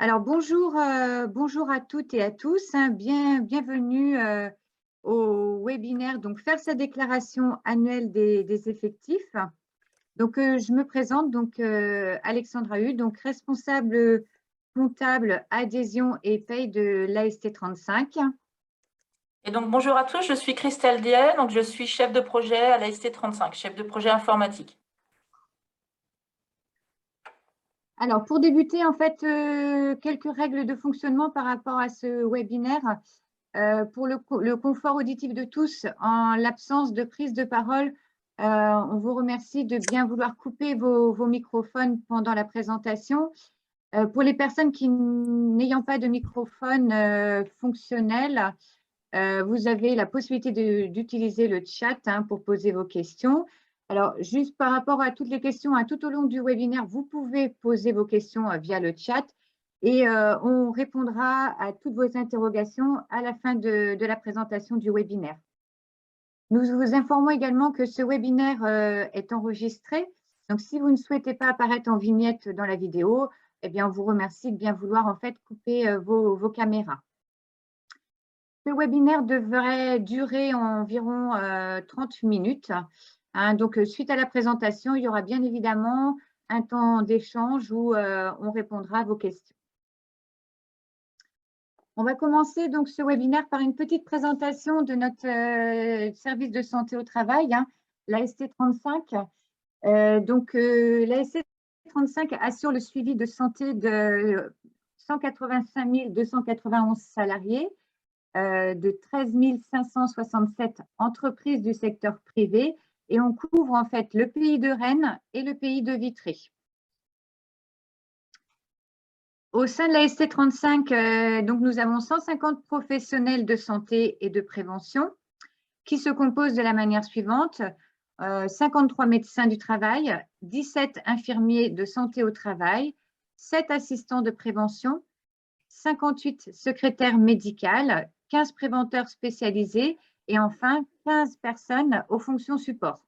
Alors bonjour à toutes et à tous, hein, bienvenue au webinaire, donc faire sa déclaration annuelle des effectifs. Donc je me présente, donc Alexandra Hu, donc responsable comptable adhésion et paye de l'AST 35. Et donc, bonjour à tous, je suis Christelle Diet, donc je suis chef de projet à l'AST 35, chef de projet informatique. Alors, pour débuter, en fait, quelques règles de fonctionnement par rapport à ce webinaire. Pour le confort auditif de tous, en l'absence de prise de parole, on vous remercie de bien vouloir couper vos microphones pendant la présentation. Pour les personnes qui n'ayant pas de microphone fonctionnel, vous avez la possibilité d'utiliser le chat pour poser vos questions. Alors, juste par rapport à toutes les questions, tout au long du webinaire, vous pouvez poser vos questions via le chat et on répondra à toutes vos interrogations à la fin de la présentation du webinaire. Nous vous informons également que ce webinaire est enregistré. Donc, si vous ne souhaitez pas apparaître en vignette dans la vidéo, eh bien, on vous remercie de bien vouloir en fait couper vos caméras. Ce webinaire devrait durer environ 30 minutes. Donc, suite à la présentation, il y aura bien évidemment un temps d'échange où on répondra à vos questions. On va commencer donc ce webinaire par une petite présentation de notre service de santé au travail, l'AST 35. L'AST 35 assure le suivi de santé de 185 291 salariés, de 13 567 entreprises du secteur privé, et on couvre en fait le pays de Rennes et le pays de Vitry. Au sein de la ST35, donc nous avons 150 professionnels de santé et de prévention qui se composent de la manière suivante: 53 médecins du travail, 17 infirmiers de santé au travail, 7 assistants de prévention, 58 secrétaires médicales, 15 préventeurs spécialisés et enfin 15 personnes aux fonctions support.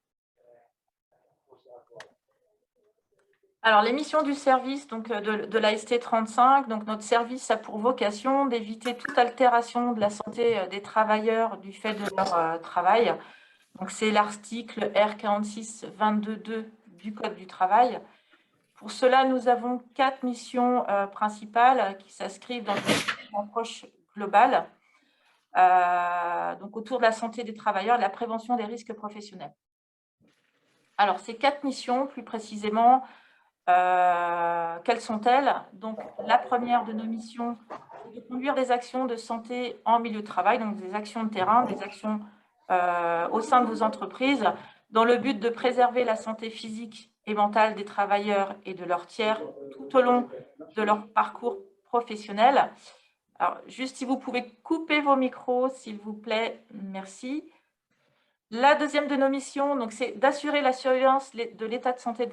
Alors, les missions du service donc, de l'AST 35, donc notre service a pour vocation d'éviter toute altération de la santé des travailleurs du fait de leur travail. Donc, c'est l'article R46-22-2 du Code du travail. Pour cela, nous avons 4 missions principales qui s'inscrivent dans une approche globale, donc autour de la santé des travailleurs et de la prévention des risques professionnels. Alors, ces 4 missions, plus précisément, quelles sont-elles? Donc, la première de nos missions, c'est de conduire des actions de santé en milieu de travail, donc des actions de terrain, des actions au sein de vos entreprises, dans le but de préserver la santé physique et mentale des travailleurs et de leurs tiers tout au long de leur parcours professionnel. Alors, juste si vous pouvez couper vos micros, s'il vous plaît, merci. La deuxième de nos missions, c'est d'assurer la surveillance de l'état de santé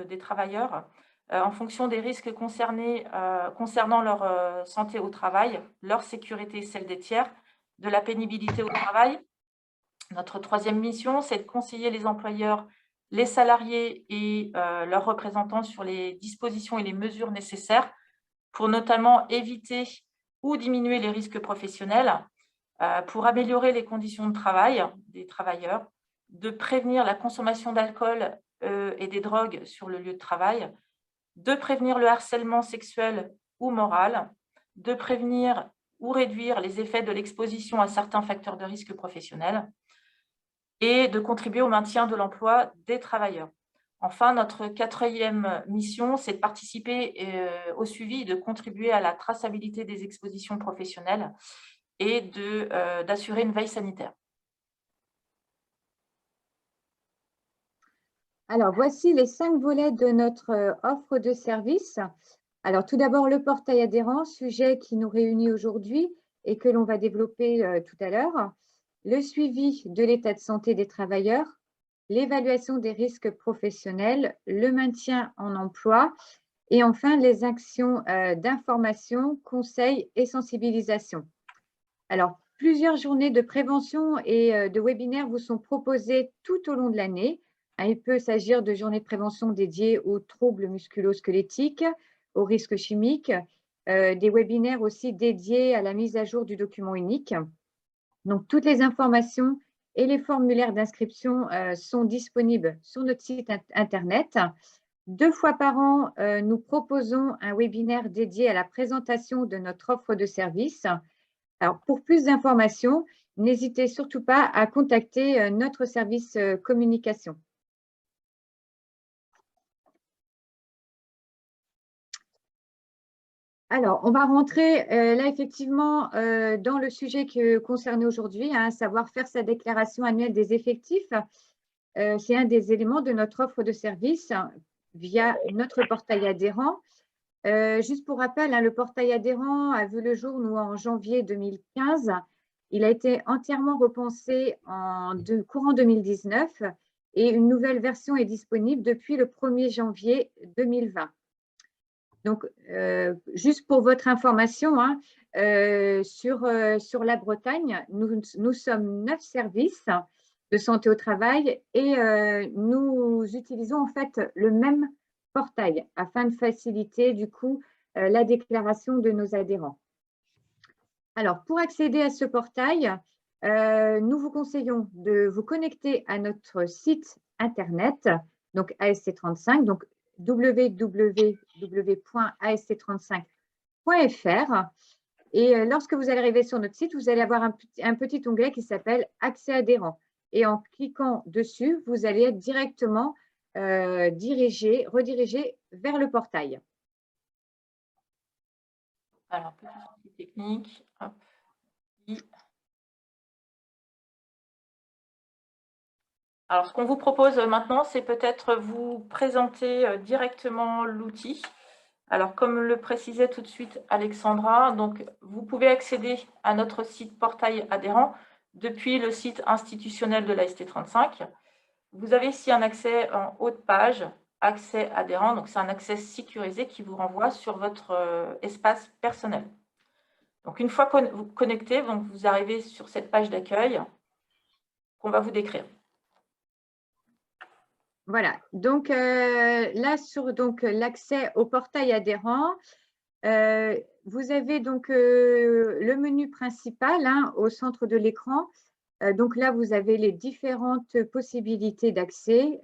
des travailleurs en fonction des risques concernant leur santé au travail, leur sécurité et celle des tiers, de la pénibilité au travail. Notre troisième mission, c'est de conseiller les employeurs, les salariés et leurs représentants sur les dispositions et les mesures nécessaires pour notamment éviter ou diminuer les risques professionnels, pour améliorer les conditions de travail des travailleurs, de prévenir la consommation d'alcool et des drogues sur le lieu de travail, de prévenir le harcèlement sexuel ou moral, de prévenir ou réduire les effets de l'exposition à certains facteurs de risque professionnel et de contribuer au maintien de l'emploi des travailleurs. Enfin, notre quatrième mission, c'est de participer au suivi et de contribuer à la traçabilité des expositions professionnelles et d'assurer une veille sanitaire. Alors, voici les 5 volets de notre offre de service. Alors, tout d'abord, le portail adhérent, sujet qui nous réunit aujourd'hui et que l'on va développer tout à l'heure. Le suivi de l'état de santé des travailleurs, l'évaluation des risques professionnels, le maintien en emploi et enfin les actions d'information, conseil et sensibilisation. Alors, plusieurs journées de prévention et de webinaires vous sont proposées tout au long de l'année. Il peut s'agir de journées de prévention dédiées aux troubles musculo-squelettiques, aux risques chimiques, des webinaires aussi dédiés à la mise à jour du document unique. Donc, toutes les informations et les formulaires d'inscription sont disponibles sur notre site Internet. 2 fois par an, nous proposons un webinaire dédié à la présentation de notre offre de service. Alors, pour plus d'informations, n'hésitez surtout pas à contacter notre service communication. Alors, on va rentrer là effectivement dans le sujet concerné aujourd'hui, à savoir faire sa déclaration annuelle des effectifs. C'est un des éléments de notre offre de service via notre portail adhérent. Juste pour rappel, le portail adhérent a vu le jour, nous, en janvier 2015. Il a été entièrement repensé en courant 2019 et une nouvelle version est disponible depuis le 1er janvier 2020. Donc, juste pour votre information, sur la Bretagne, nous sommes 9 services de santé au travail et nous utilisons en fait le même portail afin de faciliter du coup la déclaration de nos adhérents. Alors, pour accéder à ce portail, nous vous conseillons de vous connecter à notre site internet, donc ASC35, donc www.asc35.fr. Et lorsque vous allez arriver sur notre site, vous allez avoir un petit onglet qui s'appelle Accès adhérent. Et en cliquant dessus, vous allez être directement redirigé vers le portail. Alors, petit souci technique. Hop. Alors, ce qu'on vous propose maintenant, c'est peut-être vous présenter directement l'outil. Alors, comme le précisait tout de suite Alexandra, donc vous pouvez accéder à notre site portail adhérent depuis le site institutionnel de l'AST35. Vous avez ici un accès en haut de page, accès adhérent, donc c'est un accès sécurisé qui vous renvoie sur votre espace personnel. Donc, une fois vous connecté, donc vous arrivez sur cette page d'accueil qu'on va vous décrire. Voilà, donc là, sur l'accès au portail adhérent, vous avez donc le menu principal au centre de l'écran. Donc là, vous avez les différentes possibilités d'accès,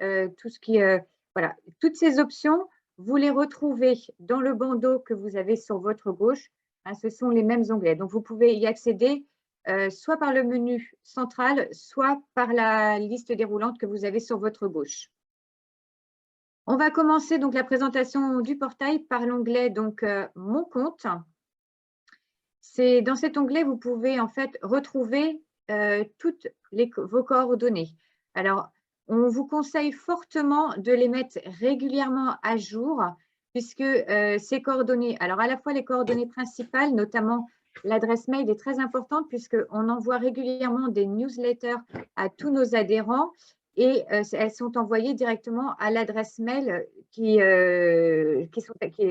voilà, toutes ces options, vous les retrouvez dans le bandeau que vous avez sur votre gauche. Ce sont les mêmes onglets. Donc, vous pouvez y accéder soit par le menu central, soit par la liste déroulante que vous avez sur votre gauche. On va commencer donc la présentation du portail par l'onglet Mon compte. C'est dans cet onglet, vous pouvez en fait retrouver toutes vos coordonnées. Alors, on vous conseille fortement de les mettre régulièrement à jour puisque ces coordonnées, alors à la fois les coordonnées principales, notamment l'adresse mail est très importante puisqu'on envoie régulièrement des newsletters à tous nos adhérents et elles sont envoyées directement à l'adresse mail qui est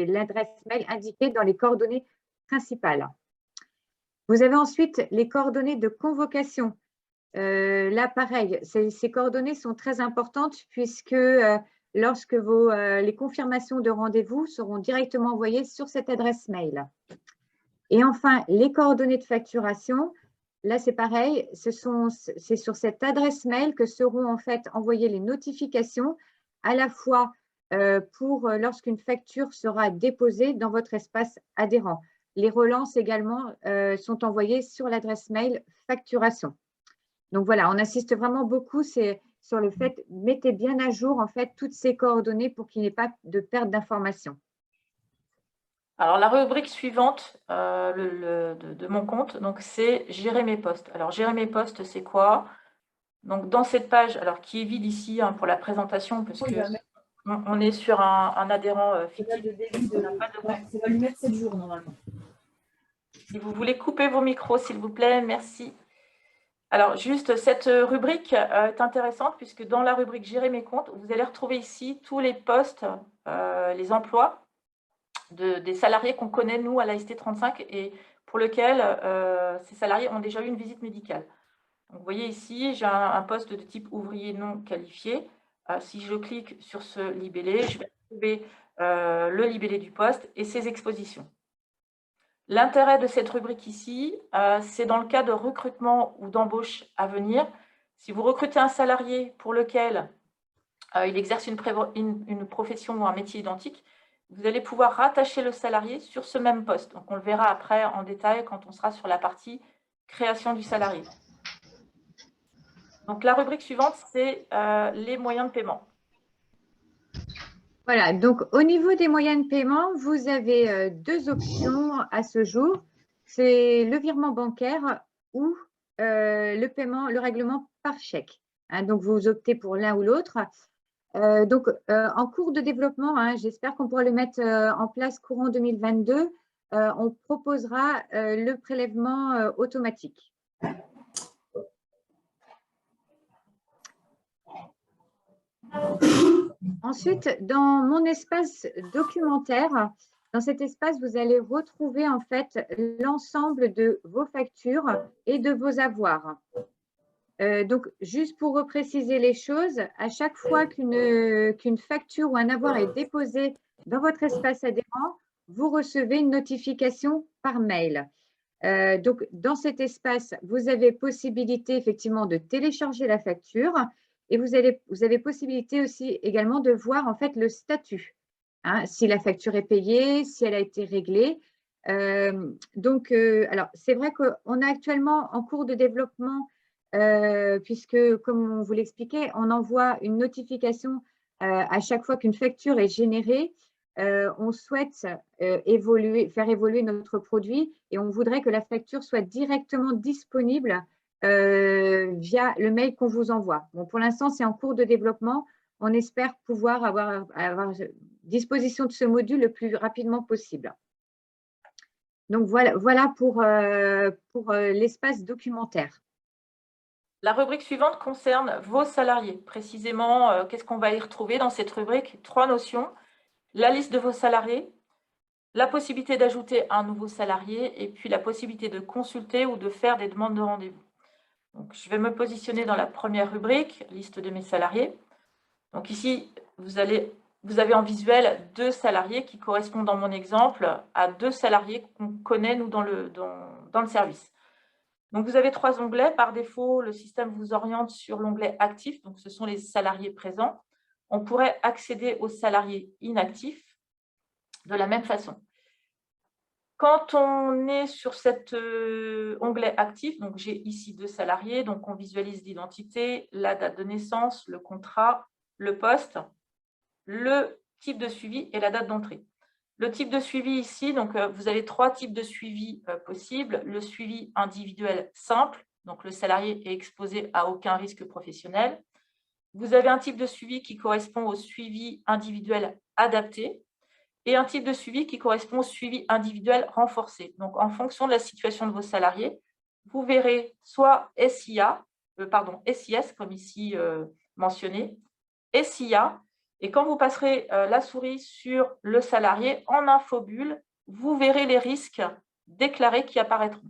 l'adresse mail indiquée dans les coordonnées principales. Vous avez ensuite les coordonnées de convocation. Là, pareil, ces coordonnées sont très importantes puisque lorsque les confirmations de rendez-vous seront directement envoyées sur cette adresse mail. Et enfin, les coordonnées de facturation. Là, c'est pareil, c'est sur cette adresse mail que seront en fait envoyées les notifications à la fois pour lorsqu'une facture sera déposée dans votre espace adhérent. Les relances également sont envoyées sur l'adresse mail facturation. Donc voilà, on insiste vraiment beaucoup sur le fait, mettez bien à jour en fait toutes ces coordonnées pour qu'il n'y ait pas de perte d'informations. Alors, la rubrique suivante de mon compte, c'est gérer mes postes. Alors, gérer mes postes, c'est quoi? Donc, dans cette page, alors qui est vide ici pour la présentation, parce que on est sur un adhérent fictif. Ça va lui mettre 7 jours normalement. Si vous voulez couper vos micros, s'il vous plaît, merci. Alors, juste, cette rubrique est intéressante puisque dans la rubrique gérer mes comptes, vous allez retrouver ici tous les postes, les emplois des salariés qu'on connaît, nous, à la ST35 et pour lesquels ces salariés ont déjà eu une visite médicale. Donc, vous voyez ici, j'ai un poste de type ouvrier non qualifié. Si je clique sur ce libellé, je vais trouver le libellé du poste et ses expositions. L'intérêt de cette rubrique ici, c'est dans le cas de recrutement ou d'embauche à venir. Si vous recrutez un salarié pour lequel il exerce une profession ou un métier identique, vous allez pouvoir rattacher le salarié sur ce même poste. Donc, on le verra après en détail quand on sera sur la partie création du salarié. Donc, la rubrique suivante, c'est les moyens de paiement. Voilà, donc au niveau des moyens de paiement, vous avez deux options à ce jour. C'est le virement bancaire ou le règlement par chèque. Hein, donc, vous optez pour l'un ou l'autre. En cours de développement, hein, j'espère qu'on pourra le mettre en place courant 2022. On proposera le prélèvement automatique. Ensuite, dans mon espace documentaire, dans cet espace, vous allez retrouver en fait l'ensemble de vos factures et de vos avoirs. Donc, juste pour repréciser les choses, à chaque fois qu'une facture ou un avoir est déposé dans votre espace adhérent, vous recevez une notification par mail. Donc, dans cet espace, vous avez possibilité effectivement de télécharger la facture et vous avez possibilité aussi également de voir en fait le statut, hein, si la facture est payée, si elle a été réglée. Alors, c'est vrai qu'on est actuellement en cours de développement puisque, comme on vous l'expliquait, on envoie une notification à chaque fois qu'une facture est générée. On souhaite faire évoluer notre produit et on voudrait que la facture soit directement disponible via le mail qu'on vous envoie. Bon, pour l'instant, c'est en cours de développement. On espère pouvoir avoir disposition de ce module le plus rapidement possible. Donc, voilà pour l'espace documentaire. La rubrique suivante concerne vos salariés. Précisément, qu'est-ce qu'on va y retrouver dans cette rubrique? 3 notions. La liste de vos salariés, la possibilité d'ajouter un nouveau salarié et puis la possibilité de consulter ou de faire des demandes de rendez-vous. Donc, je vais me positionner dans la première rubrique, liste de mes salariés. Donc ici, vous avez en visuel 2 salariés qui correspondent dans mon exemple à 2 salariés qu'on connaît, nous, dans le service. Donc, vous avez 3 onglets. Par défaut, le système vous oriente sur l'onglet actif. Donc, ce sont les salariés présents. On pourrait accéder aux salariés inactifs de la même façon. Quand on est sur cet onglet actif, donc j'ai ici 2 salariés, donc on visualise l'identité, la date de naissance, le contrat, le poste, le type de suivi et la date d'entrée. Le type de suivi ici, donc vous avez 3 types de suivi possibles. Le suivi individuel simple, donc le salarié est exposé à aucun risque professionnel. Vous avez un type de suivi qui correspond au suivi individuel adapté et un type de suivi qui correspond au suivi individuel renforcé. Donc, en fonction de la situation de vos salariés, vous verrez soit SIS, comme ici mentionné, SIA, et quand vous passerez la souris sur le salarié, en infobulle, vous verrez les risques déclarés qui apparaîtront.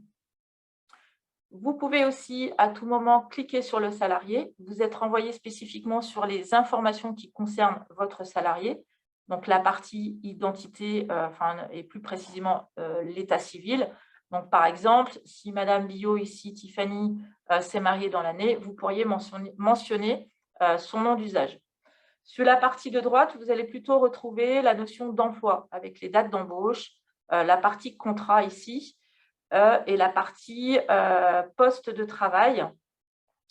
Vous pouvez aussi à tout moment cliquer sur le salarié, vous êtes renvoyé spécifiquement sur les informations qui concernent votre salarié, donc la partie identité, et plus précisément l'état civil. Donc, par exemple, si Madame Billot, ici Tiffany, s'est mariée dans l'année, vous pourriez mentionner son nom d'usage. Sur la partie de droite, vous allez plutôt retrouver la notion d'emploi avec les dates d'embauche, la partie contrat ici et la partie poste de travail.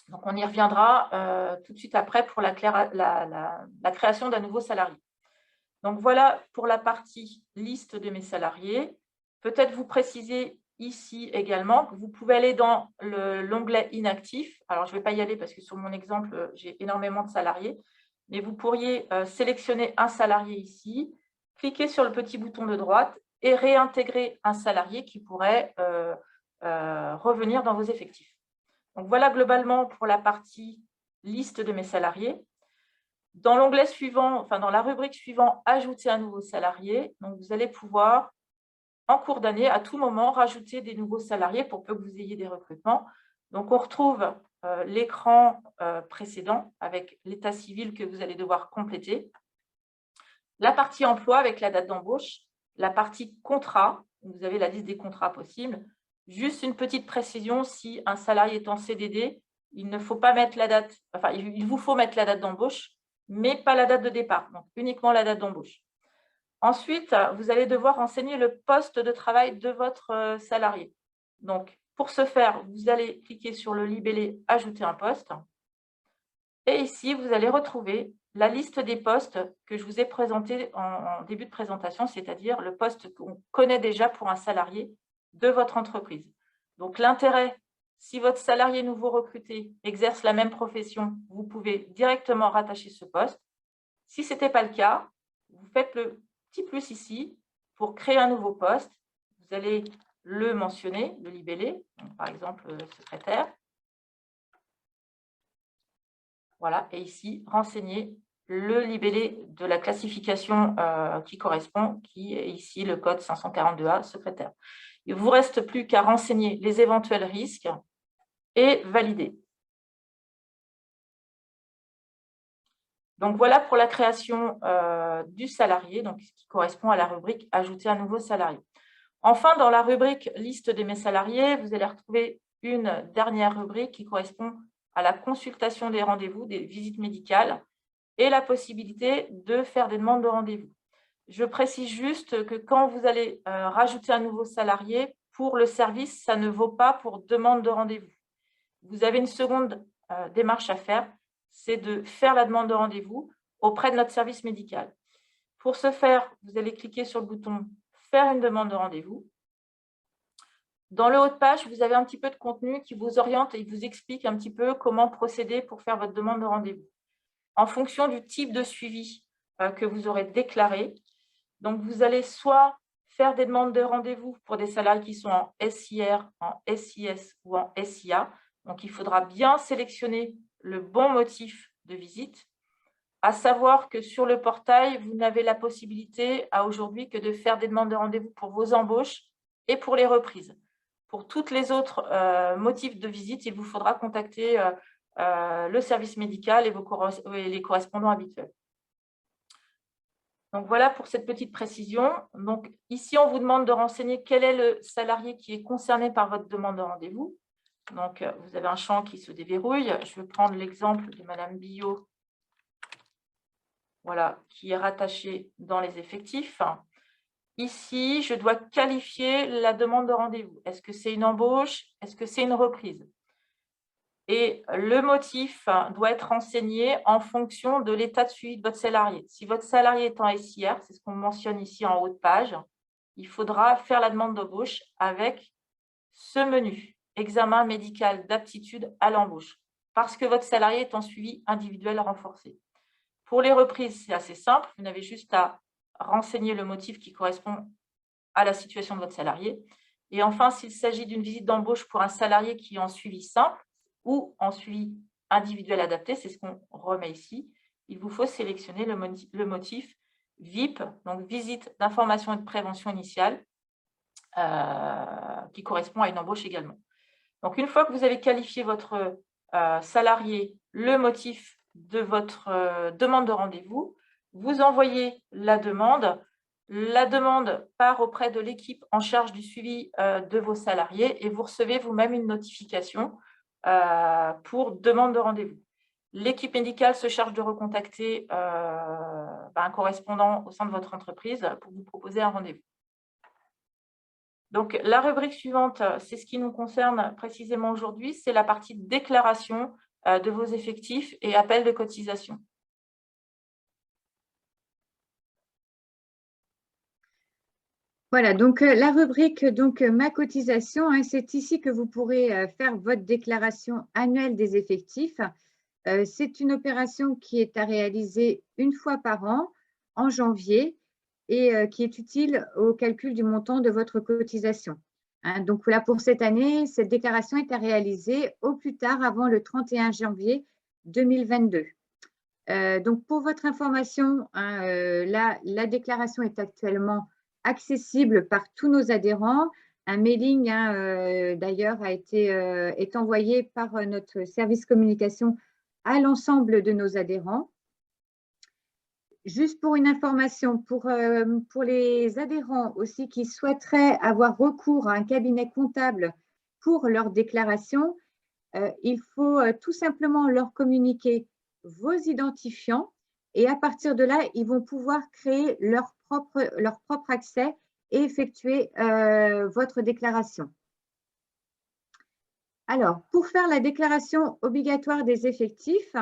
Donc, on y reviendra tout de suite après pour la création d'un nouveau salarié. Donc, voilà pour la partie liste de mes salariés. Peut-être vous préciser ici également que vous pouvez aller dans l'onglet inactif. Alors, je ne vais pas y aller parce que sur mon exemple, j'ai énormément de salariés. Mais vous pourriez sélectionner un salarié ici, cliquer sur le petit bouton de droite et réintégrer un salarié qui pourrait revenir dans vos effectifs. Donc, voilà globalement pour la partie liste de mes salariés. Dans l'onglet suivant, dans la rubrique suivante, ajouter un nouveau salarié. Donc, vous allez pouvoir, en cours d'année, à tout moment, rajouter des nouveaux salariés pour peu que vous ayez des recrutements. Donc, on retrouve l'écran précédent avec l'état civil que vous allez devoir compléter. La partie emploi avec la date d'embauche, la partie contrat Vous avez la liste des contrats possibles. Juste une petite précision, si un salarié est en CDD, il ne faut pas mettre la date, enfin, il vous faut mettre la date d'embauche, mais pas la date de départ, donc uniquement la date d'embauche. Ensuite, vous allez devoir renseigner le poste de travail de votre salarié. Donc, pour ce faire, vous allez cliquer sur le libellé « Ajouter un poste ». Et ici, vous allez retrouver la liste des postes que je vous ai présentés en début de présentation, c'est-à-dire le poste qu'on connaît déjà pour un salarié de votre entreprise. Donc, l'intérêt, si votre salarié nouveau recruté exerce la même profession, vous pouvez directement rattacher ce poste. Si ce n'était pas le cas, vous faites le petit plus ici pour créer un nouveau poste. Vous allez le mentionner, le libeller, donc, par exemple, secrétaire. Voilà, et ici, renseigner le libellé de la classification qui correspond, qui est ici le code 542A, secrétaire. Il ne vous reste plus qu'à renseigner les éventuels risques et valider. Donc, voilà pour la création du salarié, donc, qui correspond à la rubrique « Ajouter un nouveau salarié ». Enfin, dans la rubrique « Liste de mes salariés », vous allez retrouver une dernière rubrique qui correspond à la consultation des rendez-vous, des visites médicales et la possibilité de faire des demandes de rendez-vous. Je précise juste que quand vous allez rajouter un nouveau salarié, pour le service, ça ne vaut pas pour demande de rendez-vous. Vous avez une seconde démarche à faire, c'est de faire la demande de rendez-vous auprès de notre service médical. Pour ce faire, vous allez cliquer sur le bouton « Faire une demande de rendez-vous ». Dans le haut de page, vous avez un petit peu de contenu qui vous oriente et vous explique un petit peu comment procéder pour faire votre demande de rendez-vous. En fonction du type de suivi que vous aurez déclaré, donc vous allez soit faire des demandes de rendez-vous pour des salariés qui sont en SIR, en SIS ou en SIA. Donc, il faudra bien sélectionner le bon motif de visite. À savoir que sur le portail, vous n'avez la possibilité à aujourd'hui que de faire des demandes de rendez-vous pour vos embauches et pour les reprises. Pour toutes les autres motifs de visite, il vous faudra contacter le service médical et les correspondants habituels. Donc, voilà pour cette petite précision. Donc, ici, on vous demande de renseigner quel est le salarié qui est concerné par votre demande de rendez-vous. Donc, vous avez un champ qui se déverrouille. Je vais prendre l'exemple de Madame Billot, voilà, qui est rattachée dans les effectifs. Ici, je dois qualifier la demande de rendez-vous. Est-ce que c'est une embauche? Est-ce que c'est une reprise? Et le motif doit être renseigné en fonction de l'état de suivi de votre salarié. Si votre salarié est en SIR, c'est ce qu'on mentionne ici en haut de page, il faudra faire la demande d'embauche avec ce menu, examen médical d'aptitude à l'embauche, parce que votre salarié est en suivi individuel renforcé. Pour les reprises, c'est assez simple, vous n'avez juste à renseigner le motif qui correspond à la situation de votre salarié. Et enfin, s'il s'agit d'une visite d'embauche pour un salarié qui est en suivi simple ou en suivi individuel adapté, c'est ce qu'on remet ici, il vous faut sélectionner le motif VIP, donc visite d'information et de prévention initiale, qui correspond à une embauche également. Donc, une fois que vous avez qualifié votre salarié, le motif de votre demande de rendez-vous, vous envoyez la demande. La demande part auprès de l'équipe en charge du suivi de vos salariés et vous recevez vous-même une notification pour demande de rendez-vous. L'équipe médicale se charge de recontacter un correspondant au sein de votre entreprise pour vous proposer un rendez-vous. Donc, la rubrique suivante, c'est ce qui nous concerne précisément aujourd'hui, c'est la partie déclaration de vos effectifs et appel de cotisation. Voilà, donc la rubrique ma cotisation, hein, c'est ici que vous pourrez faire votre déclaration annuelle des effectifs. C'est une opération qui est à réaliser une fois par an, en janvier, et qui est utile au calcul du montant de votre cotisation. Hein, donc là, pour cette année, cette déclaration est à réaliser au plus tard avant le 31 janvier 2022. Donc, pour votre information, hein, la déclaration est actuellement accessible par tous nos adhérents. Un mailing, hein, d'ailleurs, est envoyé par notre service communication à l'ensemble de nos adhérents. juste pour une information, pour les adhérents aussi qui souhaiteraient avoir recours à un cabinet comptable pour leur déclaration, il faut tout simplement leur communiquer vos identifiants et à partir de là, ils vont pouvoir créer leur propre accès et effectuer votre déclaration. Alors, pour faire la déclaration obligatoire des effectifs,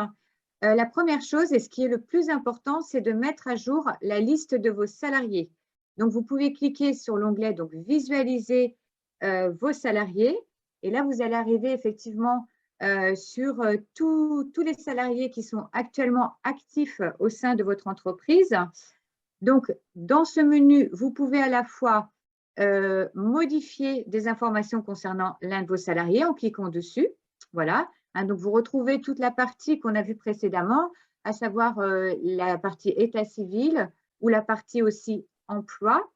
la première chose, et ce qui est le plus important, c'est de mettre à jour la liste de vos salariés. Donc, vous pouvez cliquer sur l'onglet « Visualiser vos salariés ». Et là, vous allez arriver effectivement sur tous les salariés qui sont actuellement actifs au sein de votre entreprise. Donc, dans ce menu, vous pouvez à la fois modifier des informations concernant l'un de vos salariés en cliquant dessus. Voilà. Hein, donc, vous retrouvez toute la partie qu'on a vue précédemment, à savoir la partie état civil ou la partie aussi emploi.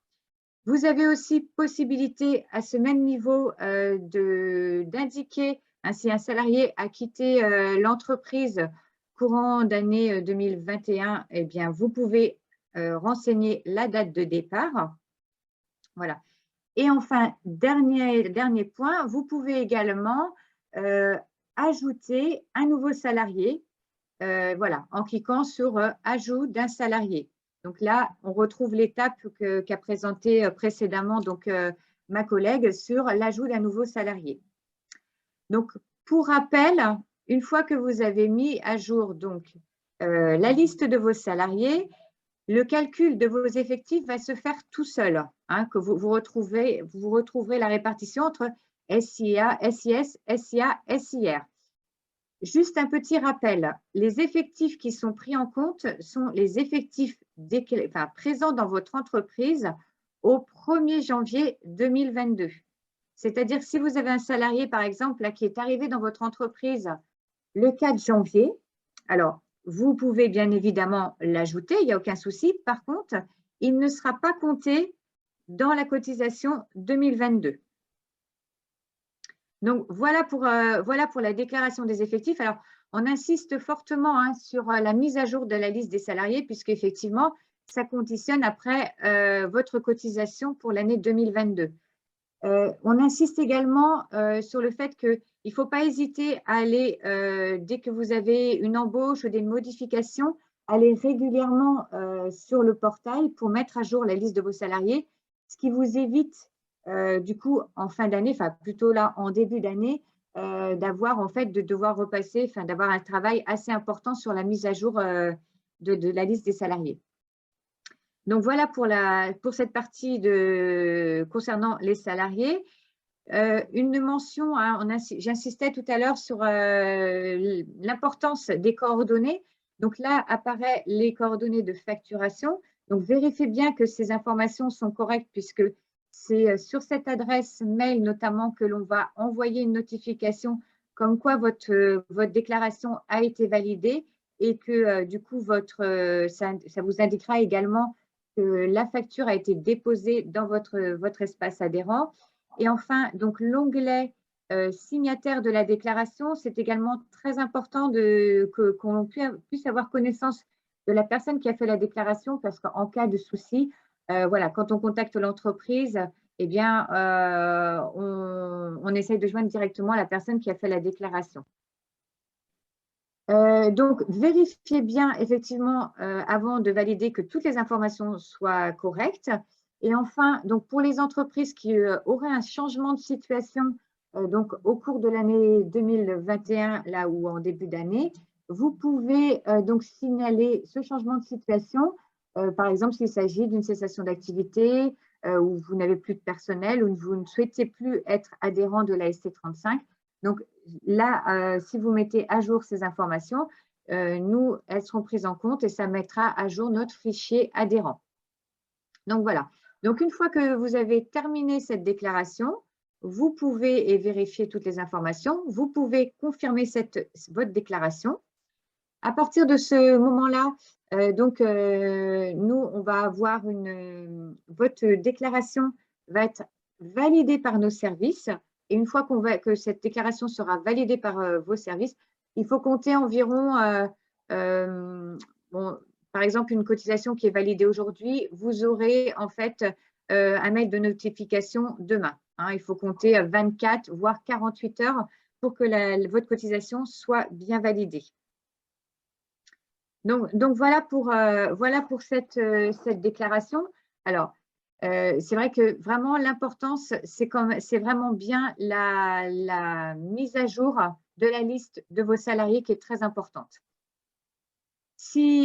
Vous avez aussi possibilité à ce même niveau d'indiquer si un salarié a quitté l'entreprise courant d'année 2021, eh bien, vous pouvez renseigner la date de départ. Voilà. Et enfin, dernier point, vous pouvez également ajouter un nouveau salarié voilà, en cliquant sur Ajout d'un salarié. Donc là, on retrouve l'étape qu'a présentée précédemment donc, ma collègue sur l'ajout d'un nouveau salarié. Donc, pour rappel, une fois que vous avez mis à jour donc, la liste de vos salariés, le calcul de vos effectifs va se faire tout seul, hein, que vous retrouverez la répartition entre SIA, SIS, SIA, SIR. Juste un petit rappel, les effectifs qui sont pris en compte sont les effectifs présents dans votre entreprise au 1er janvier 2022. C'est-à-dire si vous avez un salarié, par exemple, là, qui est arrivé dans votre entreprise le 4 janvier, alors vous pouvez bien évidemment l'ajouter, il n'y a aucun souci. Par contre, il ne sera pas compté dans la cotisation 2022. Donc, voilà pour la déclaration des effectifs. Alors, on insiste fortement hein, sur la mise à jour de la liste des salariés, puisqu'effectivement, ça conditionne après votre cotisation pour l'année 2022. On insiste également sur le fait qu'il ne faut pas hésiter à aller, dès que vous avez une embauche ou des modifications, aller régulièrement sur le portail pour mettre à jour la liste de vos salariés, ce qui vous évite du coup, en fin d'année, enfin plutôt là, en début d'année, d'avoir en fait de devoir repasser, enfin d'avoir un travail assez important sur la mise à jour de la liste des salariés. Donc voilà pour cette partie concernant les salariés. Une mention, hein, j'insistais tout à l'heure sur l'importance des coordonnées. Donc là apparaissent les coordonnées de facturation. Donc vérifiez bien que ces informations sont correctes puisque c'est sur cette adresse mail notamment que l'on va envoyer une notification comme quoi votre déclaration a été validée et que du coup, ça vous indiquera également que la facture a été déposée dans votre espace adhérent. Et enfin, donc l'onglet signataire de la déclaration, c'est également très important qu'on puisse avoir connaissance de la personne qui a fait la déclaration parce qu'en cas de souci, voilà, quand on contacte l'entreprise, eh bien, on essaye de joindre directement la personne qui a fait la déclaration. Donc, vérifiez bien effectivement avant de valider que toutes les informations soient correctes. Et enfin, donc pour les entreprises qui auraient un changement de situation donc au cours de l'année 2021, là ou en début d'année, vous pouvez donc signaler ce changement de situation. Par exemple, s'il s'agit d'une cessation d'activité, où vous n'avez plus de personnel, ou vous ne souhaitez plus être adhérent de la ST35. Donc là, si vous mettez à jour ces informations, nous, elles seront prises en compte et ça mettra à jour notre fichier adhérent. Donc voilà. Donc une fois que vous avez terminé cette déclaration, vous pouvez vérifier toutes les informations, vous pouvez confirmer votre déclaration. À partir de ce moment-là, nous, on va avoir votre déclaration va être validée par nos services. Et une fois que cette déclaration sera validée par vos services, il faut compter environ, par exemple, une cotisation qui est validée aujourd'hui, vous aurez en fait un mail de notification demain. Il faut compter 24, voire 48 heures pour que votre cotisation soit bien validée. Donc voilà pour cette déclaration. Alors, c'est vrai que vraiment l'importance, c'est vraiment bien la mise à jour de la liste de vos salariés qui est très importante.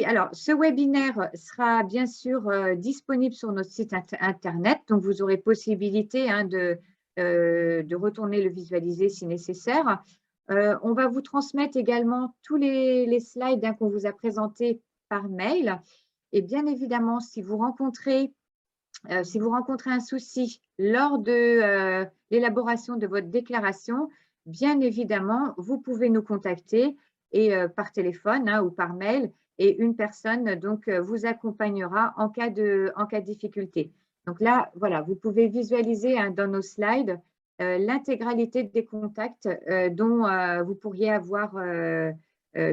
Alors, ce webinaire sera bien sûr disponible sur notre site internet, donc vous aurez possibilité de retourner le visualiser si nécessaire. On va vous transmettre également tous les slides qu'on vous a présentés par mail. Et bien évidemment, si vous rencontrez un souci lors de l'élaboration de votre déclaration, bien évidemment, vous pouvez nous contacter et par téléphone ou par mail, et une personne donc vous accompagnera en cas de difficulté. Donc là, voilà, vous pouvez visualiser dans nos slides l'intégralité des contacts dont vous pourriez avoir,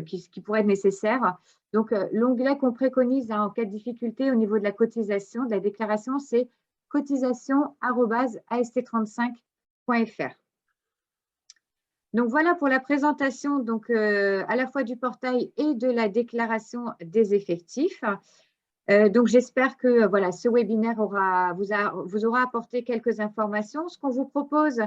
qui pourraient être nécessaires. Donc, l'onglet qu'on préconise en cas de difficulté au niveau de la cotisation, de la déclaration, c'est cotisation@ast35.fr. Donc, voilà pour la présentation donc, à la fois du portail et de la déclaration des effectifs. Donc, j'espère que voilà, ce webinaire vous aura apporté quelques informations. Ce qu'on vous propose,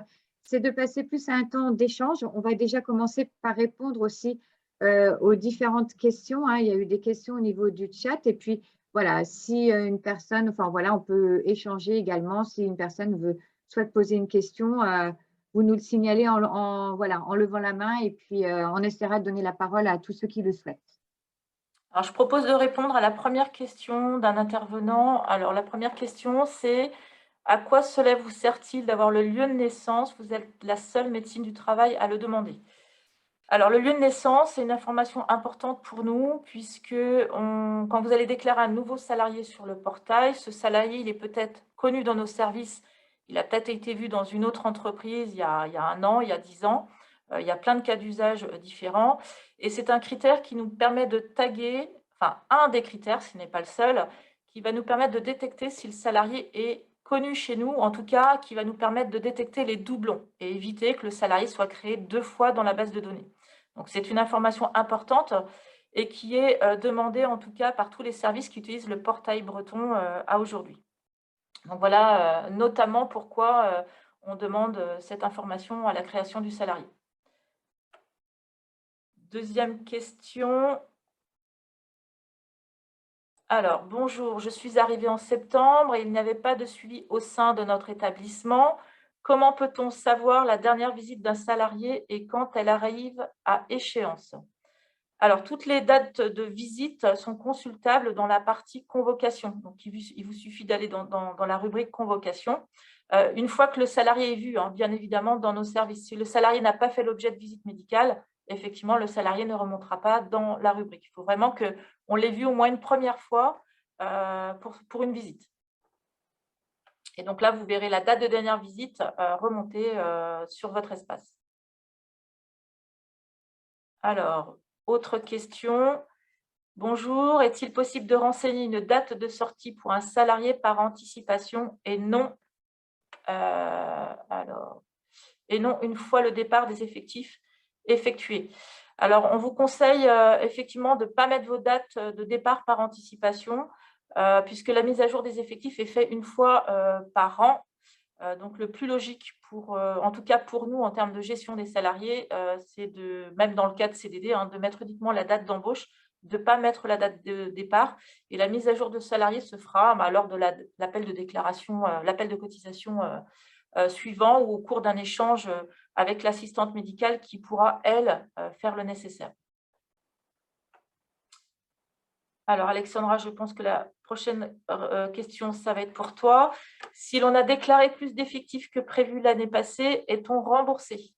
c'est de passer plus à un temps d'échange. On va déjà commencer par répondre aussi aux différentes questions. Il y a eu des questions au niveau du chat. Et puis, voilà, si une personne, enfin voilà, on peut échanger également. Si une personne souhaite poser une question, vous nous le signalez en levant la main. Et puis, on essaiera de donner la parole à tous ceux qui le souhaitent. Alors, je propose de répondre à la première question d'un intervenant. Alors, la première question, c'est à quoi cela vous sert-il d'avoir le lieu de naissance? Vous êtes la seule médecine du travail à le demander. Alors, le lieu de naissance, c'est une information importante pour nous puisque quand vous allez déclarer un nouveau salarié sur le portail, ce salarié, il est peut-être connu dans nos services, il a peut-être été vu dans une autre entreprise il y a 1 an, il y a 10 ans. Il y a plein de cas d'usage différents et c'est un critère qui nous permet de taguer, enfin un des critères, ce n'est pas le seul, qui va nous permettre de détecter si le salarié est connu chez nous, en tout cas qui va nous permettre de détecter les doublons et éviter que le salarié soit créé 2 fois dans la base de données. Donc c'est une information importante et qui est demandée en tout cas par tous les services qui utilisent le portail breton à aujourd'hui. Donc voilà notamment pourquoi on demande cette information à la création du salarié. Deuxième question. Alors, bonjour, je suis arrivée en septembre et il n'y avait pas de suivi au sein de notre établissement. Comment peut-on savoir la dernière visite d'un salarié et quand elle arrive à échéance? Alors, toutes les dates de visite sont consultables dans la partie convocation. Donc, il vous suffit d'aller dans la rubrique convocation. Une fois que le salarié est vu, bien évidemment, dans nos services, si le salarié n'a pas fait l'objet de visite médicale, effectivement, le salarié ne remontera pas dans la rubrique. Il faut vraiment qu'on l'ait vu au moins une première fois pour une visite. Et donc là, vous verrez la date de dernière visite remonter sur votre espace. Alors, autre question. Bonjour, est-il possible de renseigner une date de sortie pour un salarié par anticipation et non une fois le départ des effectifs effectué? Alors, on vous conseille effectivement de ne pas mettre vos dates de départ par anticipation puisque la mise à jour des effectifs est faite une fois par an. Donc, le plus logique, en tout cas pour nous, en termes de gestion des salariés, c'est même dans le cas de CDD, de mettre uniquement la date d'embauche, de ne pas mettre la date de départ. Et la mise à jour de salarié se fera lors de l'appel de déclaration, l'appel de cotisation suivant ou au cours d'un échange avec l'assistante médicale qui pourra, elle, faire le nécessaire. Alors, Alexandra, je pense que la prochaine question, ça va être pour toi. Si l'on a déclaré plus d'effectifs que prévu l'année passée, est-on remboursé?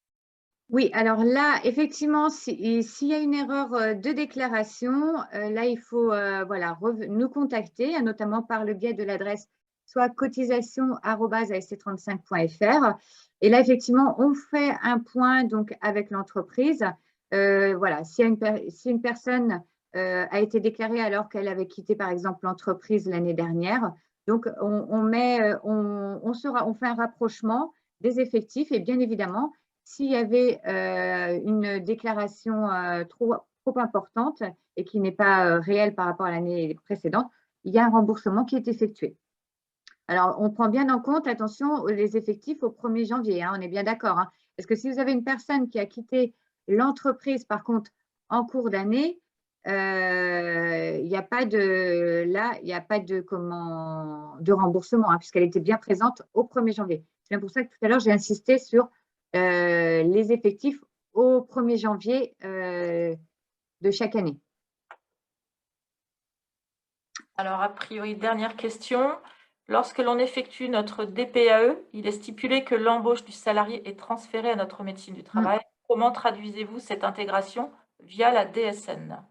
Oui, alors là, effectivement, s'il y a une erreur de déclaration, là, il faut nous contacter, notamment par le biais de l'adresse soit cotisation@ast35.fr. Et là, effectivement, on fait un point donc avec l'entreprise. Voilà, si une personne a été déclarée alors qu'elle avait quitté, par exemple, l'entreprise l'année dernière. Donc, on fait un rapprochement des effectifs et bien évidemment, s'il y avait une déclaration trop importante et qui n'est pas réelle par rapport à l'année précédente, il y a un remboursement qui est effectué. Alors, on prend bien en compte, attention, les effectifs au 1er janvier, hein, on est bien d'accord. Hein, parce que si vous avez une personne qui a quitté l'entreprise, par contre, en cours d'année, il n'y a pas de, là, il n'y a pas de, de remboursement, hein, puisqu'elle était bien présente au 1er janvier. C'est bien pour ça que tout à l'heure, j'ai insisté sur les effectifs au 1er janvier de chaque année. Alors, a priori, dernière question. Lorsque l'on effectue notre DPAE, il est stipulé que l'embauche du salarié est transférée à notre médecine du travail. Comment traduisez-vous cette intégration via la DSN?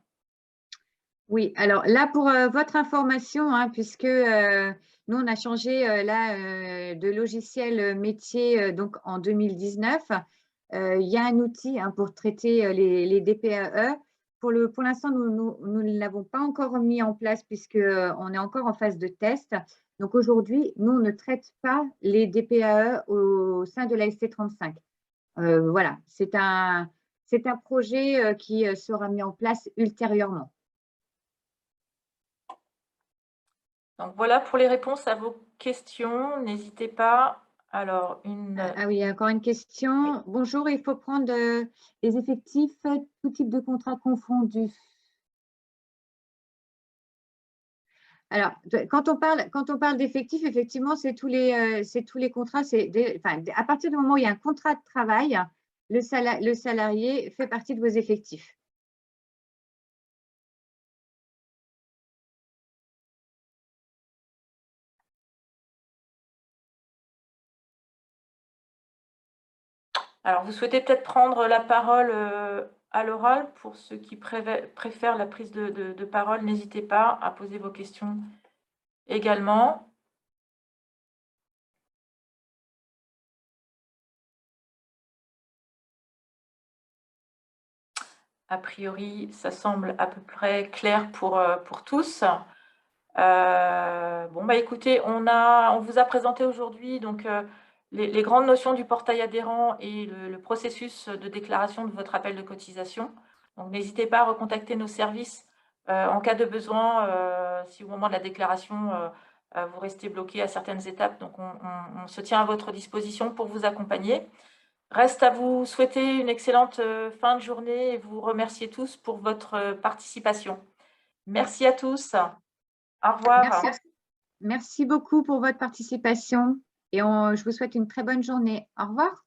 Oui, alors là, pour votre information, hein, puisque nous, on a changé de logiciel métier donc en 2019, il y a un outil hein, pour traiter les DPAE. Pour l'instant, nous ne l'avons pas encore mis en place puisqu'on est encore en phase de test. Donc aujourd'hui, nous, on ne traite pas les DPAE au sein de la ST35. Voilà, c'est un projet qui sera mis en place ultérieurement. Donc voilà pour les réponses à vos questions. N'hésitez pas. Alors, Ah oui, encore une question. Bonjour, il faut prendre les effectifs, tout type de contrat confondu. Alors, quand on parle d'effectifs, effectivement, c'est tous les contrats. À partir du moment où il y a un contrat de travail, le salarié fait partie de vos effectifs. Alors, vous souhaitez peut-être prendre la parole à l'oral. Pour ceux qui préfèrent la prise de parole, n'hésitez pas à poser vos questions également. A priori, ça semble à peu près clair pour tous. Bon, bah, écoutez, on vous a présenté aujourd'hui donc les grandes notions du portail adhérent et le processus de déclaration de votre appel de cotisation. Donc, n'hésitez pas à recontacter nos services en cas de besoin, si au moment de la déclaration, vous restez bloqué à certaines étapes. Donc, on se tient à votre disposition pour vous accompagner. Reste à vous souhaiter une excellente fin de journée et vous remercier tous pour votre participation. Merci à tous. Au revoir. Merci beaucoup pour votre participation et je vous souhaite une très bonne journée. Au revoir.